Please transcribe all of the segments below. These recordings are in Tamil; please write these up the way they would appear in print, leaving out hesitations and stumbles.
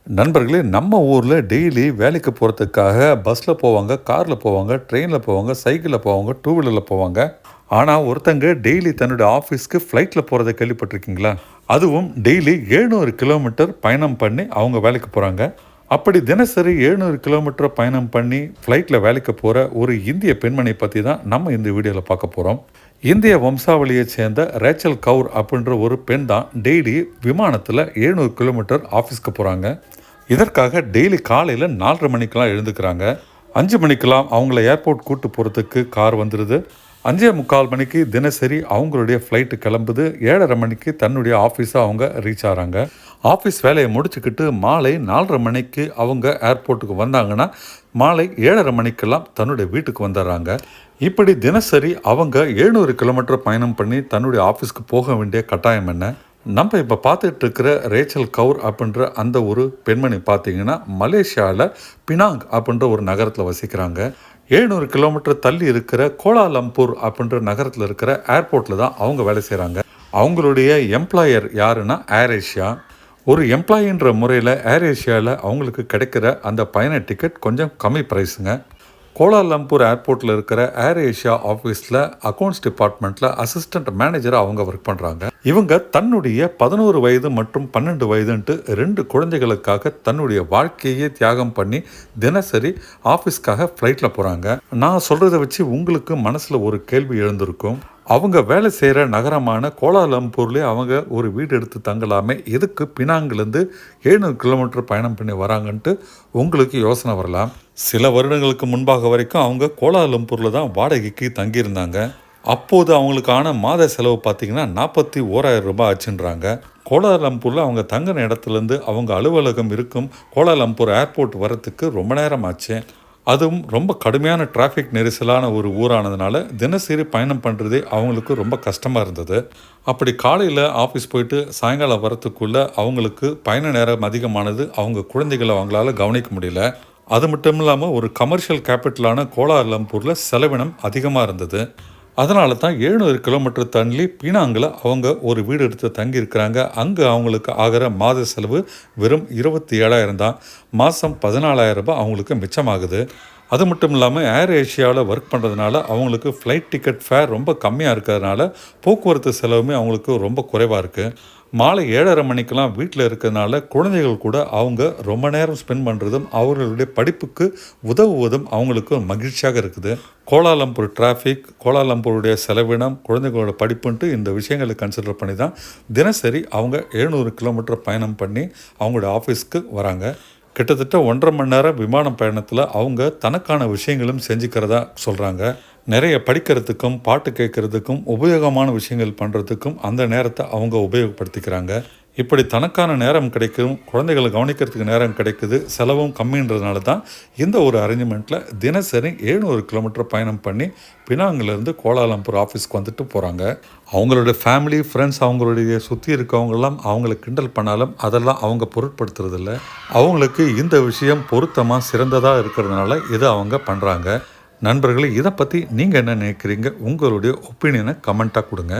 நண்பர்களே, நம்ம ஊரில் டெய்லி வேலைக்கு போகிறதுக்காக பஸ்ஸில் போவாங்க, காரில் போவாங்க, ட்ரெயினில் போவாங்க, சைக்கிளில் போவாங்க, டூ வீலரில் போவாங்க. ஆனால் ஒருத்தங்க டெய்லி தன்னுடைய ஆஃபீஸ்க்கு ஃப்ளைட்டில் போகிறத கேள்விப்பட்டிருக்கீங்களா? அதுவும் டெய்லி 700 கிலோமீட்டர் பயணம் பண்ணி அவங்க வேலைக்கு போகிறாங்க. அப்படி தினசரி 700 கிலோமீட்டர் பயணம் பண்ணி ஃப்ளைட்டில் வேலைக்கு போகிற ஒரு இந்திய பெண்மணி பற்றி தான் நம்ம இந்த வீடியோவில் பார்க்க போகிறோம். இந்திய வம்சாவளியைச் சேர்ந்த ரேச்சல் கவுர் அப்படின்ற ஒரு பெண் தான் டெய்லி விமானத்தில் 700 கிலோமீட்டர் ஆஃபீஸ்க்கு போகிறாங்க. இதற்காக டெய்லி காலையில் 4:30 மணிக்கெலாம் எழுந்துக்கிறாங்க. 5 மணிக்கெலாம் அவங்கள ஏர்போர்ட் கூட்டு போகிறதுக்கு கார் வந்துடுது. 5:45 மணிக்கு தினசரி அவங்களுடைய ஃப்ளைட்டு கிளம்புது. 7:30 மணிக்கு தன்னுடைய ஆஃபீஸை அவங்க ரீச் ஆகிறாங்க. ஆஃபீஸ் வேலையை முடிச்சுக்கிட்டு மாலை 4:30 மணிக்கு அவங்க ஏர்போர்ட்டுக்கு வந்தாங்கன்னா மாலை 7:30 மணிக்கெல்லாம் தன்னுடைய வீட்டுக்கு வந்துடுறாங்க. இப்படி தினசரி அவங்க 700 கிலோமீட்டர் பயணம் பண்ணி தன்னுடைய ஆஃபீஸ்க்கு போக வேண்டிய கட்டாயம் என்ன? நம்ம இப்போ பார்த்துட்டு இருக்கிற ரேச்சல் கவுர் அப்படின்ற அந்த ஒரு பெண்மணி பார்த்தீங்கன்னா மலேசியாவில் பினாங் அப்படின்ற ஒரு நகரத்தில் வசிக்கிறாங்க. 700 கிலோமீட்டர் தள்ளி இருக்கிற கோலாலம்பூர் அப்படின்ற நகரத்தில் இருக்கிற ஏர்போர்ட்டில் தான் அவங்க வேலை செய்கிறாங்க. அவங்களுடைய எம்ப்ளாயர் யாருன்னா ஏர் ஏஷியா. ஒரு எம்ப்ளாயின்ற முறையில் ஏர் ஏஷியாவில் அவங்களுக்கு கிடைக்கிற அந்த பயண டிக்கெட் கொஞ்சம் கம்மி ப்ரைஸுங்க. கோலாலம்பூர் ஏர்போர்ட்டில் இருக்கிற ஏர் ஏஷியா ஆஃபீஸில் அக்கௌண்ட்ஸ் டிபார்ட்மெண்ட்டில் அசிஸ்டண்ட் மேனேஜராக அவங்க ஒர்க் பண்ணுறாங்க. இவங்க தன்னுடைய 11 வயது மற்றும் 12 வயதுன்ட்டு 2 குழந்தைகளுக்காக தன்னுடைய வாழ்க்கையை தியாகம் பண்ணி தினசரி ஆஃபீஸ்க்காக ஃப்ளைட்டில் போகிறாங்க. நான் சொல்கிறத வச்சு உங்களுக்கு மனசில் ஒரு கேள்வி எழுந்திருக்கும். அவங்க வேலை செய்கிற நகரமான கோலாலம்பூர்லேயே அவங்க ஒரு வீடு எடுத்து தங்கலாமே, எதுக்கு பினாங்கிலேருந்து 700 கிலோமீட்டர் பயணம் பண்ணி வராங்கன்ட்டு உங்களுக்கு யோசனை வரலாம். சில வருடங்களுக்கு முன்பாக வரைக்கும் அவங்க கோலாலம்பூரில் தான் வாடகைக்கு தங்கியிருந்தாங்க. அப்போது அவங்களுக்கான மாத செலவு பார்த்திங்கன்னா 41,000 ரூபாய் ஆச்சுன்றாங்க. கோலாலம்பூரில் அவங்க தங்கின இடத்துலேருந்து அவங்க அலுவலகம் இருக்கும் கோலாலம்பூர் ஏர்போர்ட் வரத்துக்கு ரொம்ப நேரம் ஆச்சு. அதுவும் ரொம்ப கடுமையான டிராஃபிக் நெரிசலான ஒரு ஊரானதுனால தினசரி பயணம் பண்ணுறதே அவங்களுக்கு ரொம்ப கஷ்டமாக இருந்தது. அப்படி காலையில் ஆஃபீஸ் போயிட்டு சாயங்காலம் வரத்துக்குள்ளே அவங்களுக்கு பயண நேரம் அதிகமானது. அவங்க குழந்தைகளை அவங்களால கவனிக்க முடியல. அது மட்டும் இல்லாமல் ஒரு கமர்ஷியல் கேபிட்டலான கோலாலம்பூரில் செலவினம் அதிகமாக இருந்தது. அதனால தான் 700 கிலோமீட்டர் தள்ளி பினாங்கில் அவங்க ஒரு வீடு எடுத்து தங்கியிருக்கிறாங்க. அங்கே அவங்களுக்கு ஆகிற மாத செலவு வெறும் 27,000 தான். மாதம் 14,000 ரூபாய் அவங்களுக்கு மிச்சமாகுது. அது மட்டும் இல்லாமல் ஏர் ஏஷியாவில் ஒர்க் பண்ணுறதுனால அவங்களுக்கு ஃப்ளைட் டிக்கெட் ஃபேர் ரொம்ப கம்மியாக இருக்கிறதுனால போக்குவரத்து செலவுமே அவங்களுக்கு ரொம்ப குறைவாக இருக்குது. மாலை 7:30 மணிக்கெலாம் வீட்டில் இருக்கிறதுனால குழந்தைகள் கூட அவங்க ரொம்ப நேரம் ஸ்பெண்ட் பண்ணுறதும் அவர்களுடைய படிப்புக்கு உதவுவதும் அவங்களுக்கு மகிழ்ச்சியாக இருக்குது. கோலாலம்பூர் டிராஃபிக், கோலாலம்பூருடைய செலவினம், குழந்தைகளோட படிப்புன்ட்டு இந்த விஷயங்களை கன்சிடர் பண்ணி தான் தினசரி அவங்க 700 கிலோமீட்டர் பயணம் பண்ணி அவங்களோட ஆஃபீஸ்க்கு வராங்க. கிட்டத்தட்ட 1.5 மணி நேரம் விமான பயணத்தில் அவங்க தனக்கான விஷயங்களும் செஞ்சுக்கிறதா சொல்கிறாங்க. நிறைய படிக்கிறதுக்கும் பாட்டு கேட்குறதுக்கும் உபயோகமான விஷயங்கள் பண்ணுறதுக்கும் அந்த நேரத்தை அவங்க உபயோகப்படுத்திக்கிறாங்க. இப்படி தனக்கான நேரம் கிடைக்கும், குழந்தைகளை கவனிக்கிறதுக்கு நேரம் கிடைக்குது, செலவும் கம்மின்றதுனால தான் இந்த ஒரு அரேஞ்ச்மெண்ட்டில் தினசரி 700 கிலோமீட்டர் பயணம் பண்ணி பினாங்கிலேருந்து கோலாலம்பூர் ஆஃபீஸ்க்கு வந்துட்டு போகிறாங்க. அவங்களோட ஃபேமிலி ஃப்ரெண்ட்ஸ் அவங்களுடைய சுற்றி இருக்கவங்கெல்லாம் அவங்கள கிண்டல் பண்ணாலும் அதெல்லாம் அவங்க பொருட்படுத்துறதில்ல. அவங்களுக்கு இந்த விஷயம் பொருத்தமாக சிறந்ததாக இருக்கிறதுனால இதை அவங்க பண்ணுறாங்க. நண்பர்களே, இதை பற்றி நீங்கள் என்ன நினைக்கிறீங்க? உங்களுடைய ஒப்பீனியனை கமெண்ட்டாக கொடுங்க.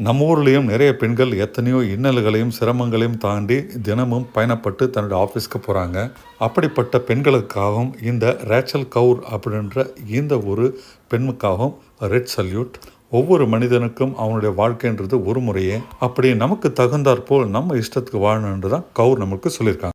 நம்ம ஊர்லேயும் நிறைய பெண்கள் எத்தனையோ இன்னல்களையும் சிரமங்களையும் தாண்டி தினமும் பயணப்பட்டு தன்னுடைய ஆஃபீஸ்க்கு போகிறாங்க. அப்படிப்பட்ட பெண்களுக்காகவும் இந்த ரேச்சல் கவுர் அப்படின்ற இந்த ஒரு பெண்ணுக்காகவும் ரெட் சல்யூட். ஒவ்வொரு மனிதனுக்கும் அவனுடைய வாழ்க்கைன்றது ஒரு முறையே. அப்படி நமக்கு தகுந்தாற்போல் நம்ம இஷ்டத்துக்கு வாழணுன்றது தான் கவுர் நமக்கு சொல்லியிருக்காங்க.